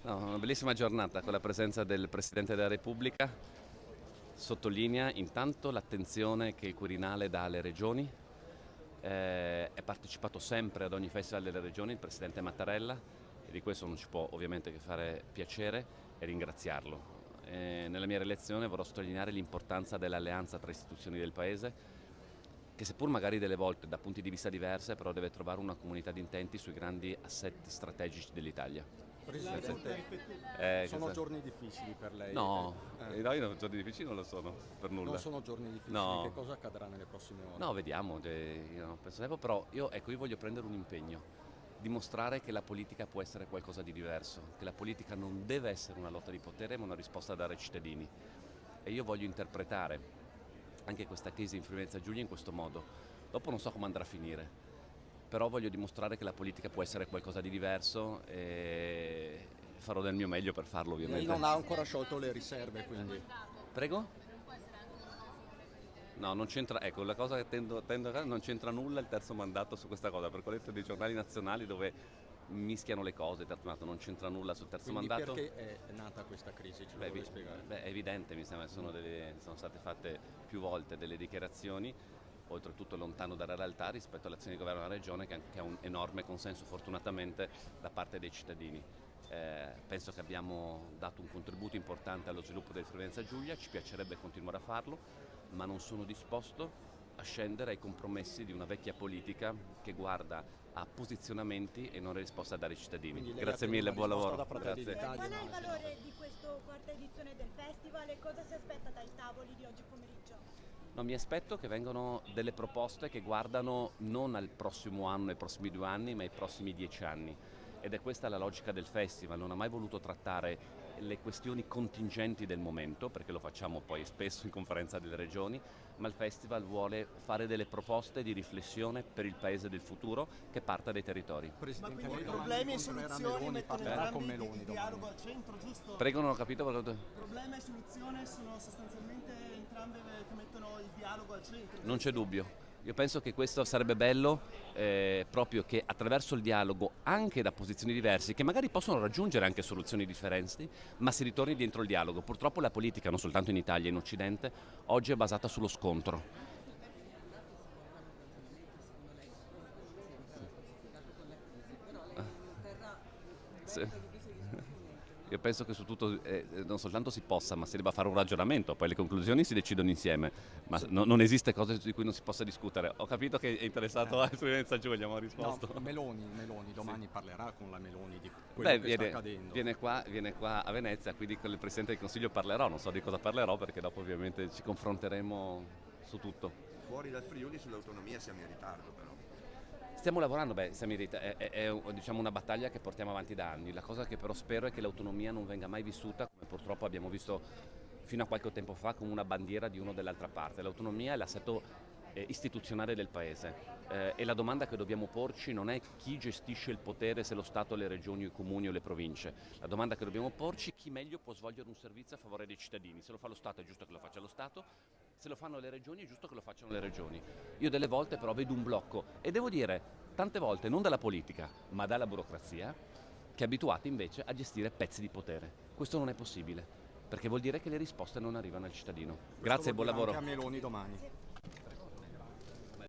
No, una bellissima giornata con la presenza del Presidente della Repubblica. Sottolinea intanto l'attenzione che il Quirinale dà alle regioni. È partecipato sempre ad ogni festival delle regioni il Presidente Mattarella e di questo non ci può ovviamente che fare piacere e ringraziarlo. Nella mia relazione vorrò sottolineare l'importanza dell'alleanza tra istituzioni del Paese, che seppur magari delle volte da punti di vista diversi, però deve trovare una comunità di intenti sui grandi assetti strategici dell'Italia. Presidente, sono giorni difficili per lei? No, no, giorni difficili non lo sono, per nulla. Non sono giorni difficili, No. che cosa accadrà nelle prossime ore? No, vediamo, io non penso tempo, però io voglio prendere un impegno, dimostrare che la politica può essere qualcosa di diverso, che la politica non deve essere una lotta di potere ma una risposta a dare ai cittadini. E io voglio interpretare anche questa crisi in Friuli Venezia Giulia in questo modo. Dopo non so come andrà a finire, però voglio dimostrare che la politica può essere qualcosa di diverso e farò del mio meglio per farlo, ovviamente. Lei non ha ancora sciolto le riserve, quindi? Prego? No, non c'entra, ecco, la cosa che tendo a non c'entra nulla il terzo mandato su questa cosa, perché ho letto dei giornali nazionali dove mischiano le cose, il terzo mandato non c'entra nulla sul terzo Quindi mandato. perché è nata questa crisi? Ce lo vuole spiegare? È evidente, mi sembra, sono state fatte più volte delle dichiarazioni, oltretutto lontano dalla realtà rispetto all'azione di governo della regione che ha un enorme consenso fortunatamente da parte dei cittadini. Penso che abbiamo dato un contributo importante allo sviluppo del Friuli Venezia Giulia, ci piacerebbe continuare a farlo, ma non sono disposto a scendere ai compromessi di una vecchia politica che guarda a posizionamenti e non a risposte a dare ai cittadini. Grazie mille, buon lavoro. Qual è il valore di questa quarta edizione del festival e cosa si aspetta dai tavoli di oggi pomeriggio? No, mi aspetto che vengano delle proposte che guardano non al prossimo anno, ai prossimi 2 anni, ma ai prossimi 10 anni. Ed è questa la logica del festival, non ha mai voluto trattare le questioni contingenti del momento, perché lo facciamo poi spesso in conferenza delle regioni, ma il festival vuole fare delle proposte di riflessione per il paese del futuro che parta dai territori. Presidente, Ma quindi lei problemi e incontrerà soluzioni Meloni, mettono parlerà con entrambi Meloni di domani. dialogo al centro, giusto? Prego, non ho capito. Problema e soluzione sono sostanzialmente entrambe che mettono il dialogo al centro. Non c'è dubbio. Io penso che questo sarebbe bello, proprio che attraverso il dialogo, anche da posizioni diverse, che magari possono raggiungere anche soluzioni differenti, ma si ritorni dentro il dialogo. Purtroppo la politica, non soltanto in Italia, in Occidente, oggi è basata sullo scontro. Sì. Io penso che su tutto non soltanto si possa, ma si debba fare un ragionamento, poi le conclusioni si decidono insieme, ma non esiste cosa di cui non si possa discutere. Ho capito che è interessato a Friuli Venezia Giulia, ma ho risposto. No, Meloni, domani parlerà con la Meloni di quello che sta accadendo. Viene qua a Venezia, quindi con il Presidente del Consiglio parlerò, non so di cosa parlerò perché dopo ovviamente ci confronteremo su tutto. Fuori dal Friuli sull'autonomia siamo in ritardo però. Stiamo lavorando, è diciamo una battaglia che portiamo avanti da anni. La cosa che però spero è che l'autonomia non venga mai vissuta, come purtroppo abbiamo visto fino a qualche tempo fa, come una bandiera di uno o dell'altra parte. L'autonomia è l'assetto istituzionale del Paese e la domanda che dobbiamo porci non è chi gestisce il potere, se lo Stato, le regioni, i comuni o le province. La domanda che dobbiamo porci è chi meglio può svolgere un servizio a favore dei cittadini. Se lo fa lo Stato è giusto che lo faccia lo Stato, se lo fanno le regioni è giusto che lo facciano le regioni. Io delle volte però vedo un blocco e devo dire tante volte non dalla politica ma dalla burocrazia che è abituata invece a gestire pezzi di potere. Questo non è possibile perché vuol dire che le risposte non arrivano al cittadino. Grazie e buon lavoro. Anche a Meloni domani.